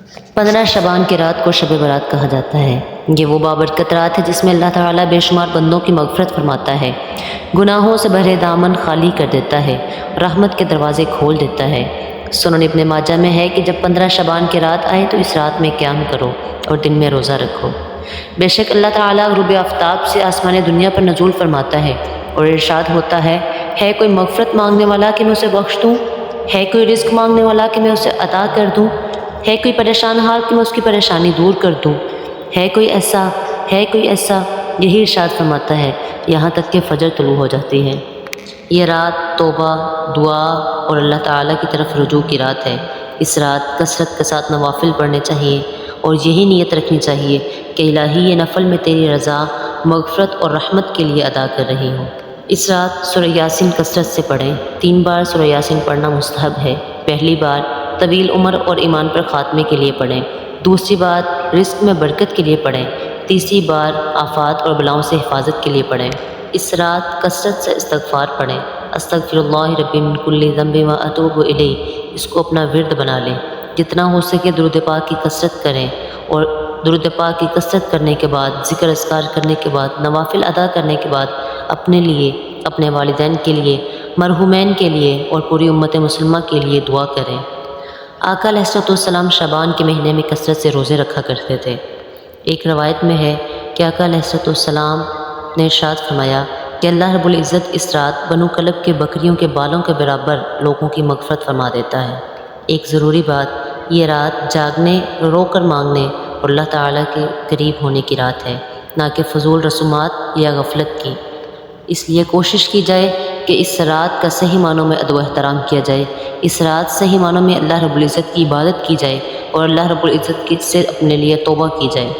15 شعبان کی رات کو شب برات کہا جاتا ہے۔ یہ وہ بابرکت رات ہے جس میں اللہ تعالیٰ بے شمار بندوں کی مغفرت فرماتا ہے، گناہوں سے بھرے دامن خالی کر دیتا ہے، رحمت کے دروازے کھول دیتا ہے۔ سنن ابن ماجہ میں ہے کہ جب 15 شعبان کی رات آئے تو اس رات میں قیام کرو اور دن میں روزہ رکھو۔ بے شک اللہ تعالیٰ غروب آفتاب سے آسمان دنیا پر نزول فرماتا ہے اور ارشاد ہوتا ہے کوئی مغفرت مانگنے والا کہ میں اسے بخش دوں؟ ہے کوئی رزق مانگنے والا کہ میں اسے عطا کر دوں؟ ہے کوئی پریشان حال کہ میں اس کی پریشانی دور کر دوں؟ ہے کوئی ایسا یہی ارشاد فرماتا ہے یہاں تک کہ فجر طلوع ہو جاتی ہے۔ یہ رات توبہ، دعا اور اللہ تعالیٰ کی طرف رجوع کی رات ہے۔ اس رات کثرت کے ساتھ نوافل پڑھنے چاہیے اور یہی نیت رکھنی چاہیے کہ الہی یہ نفل میں تیری رضا، مغفرت اور رحمت کے لیے ادا کر رہی ہوں۔ اس رات سورہ یاسین کثرت سے پڑھیں۔ 3 بار سورہ یاسین پڑھنا مستحب ہے۔ پہلی بار طویل عمر اور ایمان پر خاتمے کے لیے پڑھیں، دوسری بار رزق میں برکت کے لیے پڑھیں، تیسری بار آفات اور بلاؤں سے حفاظت کے لیے پڑھیں۔ اس رات کثرت سے استغفار پڑھیں۔ استغفر اللہ ربی من کل ذنب و اتوب الیہ، اس کو اپنا ورد بنا لیں۔ جتنا ہو سکے درود پاک کی کثرت کریں اور درود پاک کی کثرت کرنے کے بعد، ذکر اذکار کرنے کے بعد، نوافل ادا کرنے کے بعد اپنے لیے، اپنے والدین کے لیے، مرحومین کے لیے اور پوری امت مسلمہ کے لیے دعا کریں۔ آقا علیہ السلام شعبان کے مہینے میں کثرت سے روزے رکھا کرتے تھے۔ ایک روایت میں ہے کہ آقا علیہ السلام نے ارشاد فرمایا کہ اللہ رب العزت اس رات بنو کلب کے بکریوں کے بالوں کے برابر لوگوں کی مغفرت فرما دیتا ہے۔ ایک ضروری بات، یہ رات جاگنے، رو کر مانگنے اور اللہ تعالیٰ کے قریب ہونے کی رات ہے، نہ کہ فضول رسومات یا غفلت کی۔ اس لیے کوشش کی جائے کہ اس رات کا صحیح معنوں میں ادب و احترام کیا جائے، اس رات صحیح معنوں میں اللہ رب العزت کی عبادت کی جائے اور اللہ رب العزت سے اپنے لیے توبہ کی جائے۔